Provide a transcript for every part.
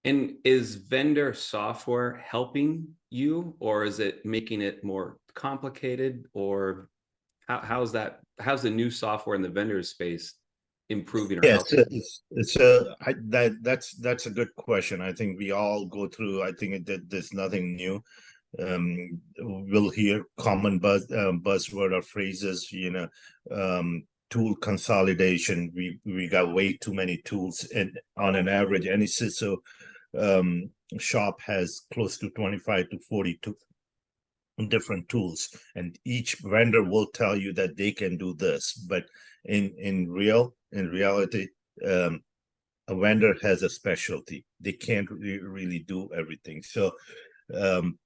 And is vendor software helping you, or is it making it more complicated? Or how's the new software in the vendor space improving or Yes, helping? that's a good question. I think we all go through. I think that there's nothing new. We'll hear common buzzword or phrases. Tool consolidation. We got way too many tools, and on an average, any CISO shop has close to 25 to 42 different tools, and each vendor will tell you that they can do this, but in reality, a vendor has a specialty. They can't really do everything. So um,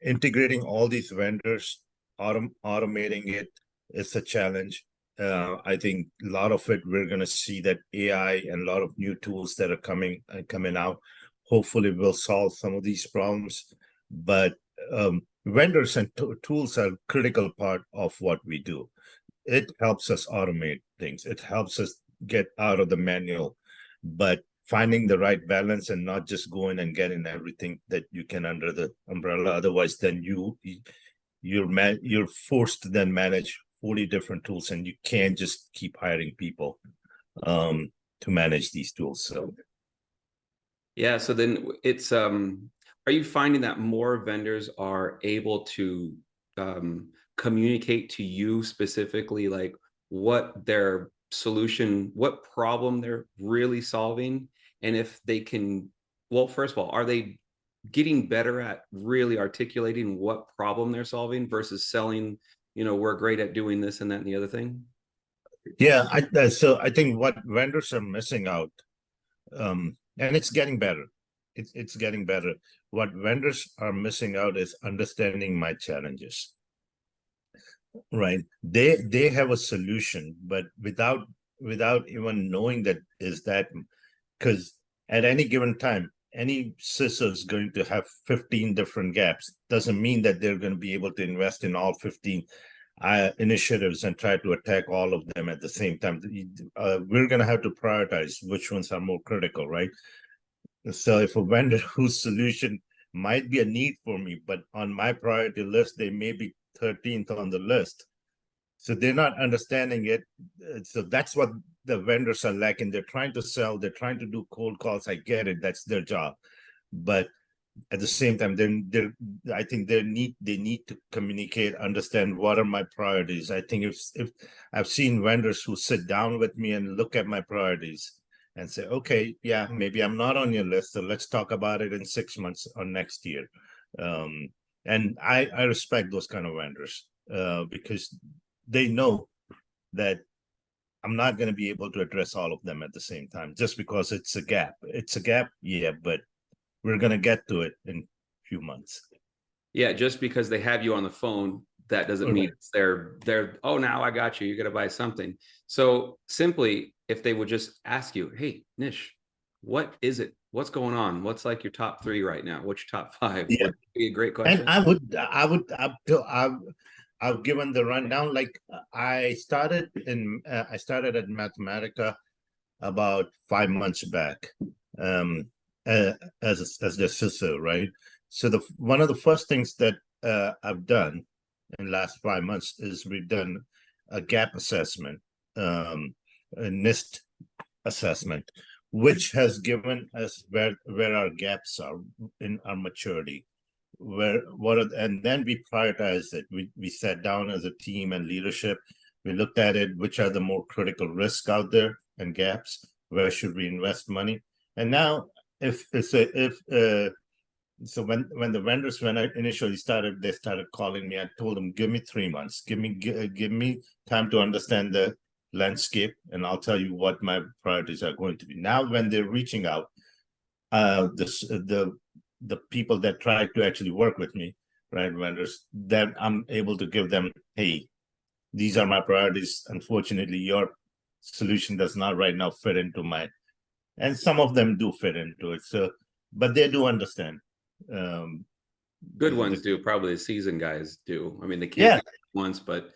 integrating all these vendors, automating it is a challenge. I think a lot of it, we're going to see that AI and a lot of new tools that are coming out hopefully will solve some of these problems. But vendors and tools are a critical part of what we do. It helps us automate things. It helps us get out of the manual, but finding the right balance and not just going and getting everything that you can under the umbrella. Otherwise, then you're forced to then manage 40 different tools, and you can't just keep hiring people to manage these tools. So Yeah, so then it's are you finding that more vendors are able to communicate to you specifically, like what their solution, what problem they're really solving? And if they can, well, first of all, are they getting better at really articulating what problem they're solving versus selling, we're great at doing this and that and the other thing? yeah, so I think what vendors are missing out, and it's getting better. It's getting better. What vendors are missing out is understanding my challenges. Right. They have a solution, but without even knowing that is that, because at any given time, any CISO is going to have 15 different gaps. Doesn't mean that they're going to be able to invest in all 15 initiatives and try to attack all of them at the same time. We're going to have to prioritize which ones are more critical, right? So if a vendor whose solution might be a need for me, but on my priority list, they may be 13th on the list. So they're not understanding it. So that's what the vendors are lacking. They're trying to sell, they're trying to do cold calls. I get it, that's their job. But at the same time, I think they need to communicate, understand what are my priorities. I think if I've seen vendors who sit down with me and look at my priorities and say, okay, yeah, maybe I'm not on your list, so let's talk about it in 6 months or next year. And I respect those kind of vendors because they know that I'm not going to be able to address all of them at the same time just because it's a gap. It's a gap, yeah, but we're going to get to it in a few months. Yeah, just because they have you on the phone, that doesn't mean they're oh, now I got you, you're gonna buy something. So simply, if they would just ask you, hey Nish, what is it, what's going on, what's like your top 3 right now, what's your top 5, Yeah, would be a great and question. I've given the rundown. Like I started at Mathematica about 5 months back, as the CISO, right? So one of the first things that I've done in the last 5 months is we've done a gap assessment, a NIST assessment, which has given us where our gaps are in our maturity, and then we prioritized it. We sat down as a team and leadership. We looked at it, which are the more critical risks out there and gaps, where should we invest money. And now so when the vendors, when I initially started, they started calling me. I told them, give me 3 months, give me time to understand the landscape, and I'll tell you what my priorities are going to be. Now when they're reaching out, the people that try to actually work with me, right, vendors, then I'm able to give them, hey, these are my priorities. Unfortunately, your solution does not right now fit into my, and some of them do fit into it. So, but they do understand. Good ones do, probably the seasoned guys do. I mean, they can't Yeah, get once, but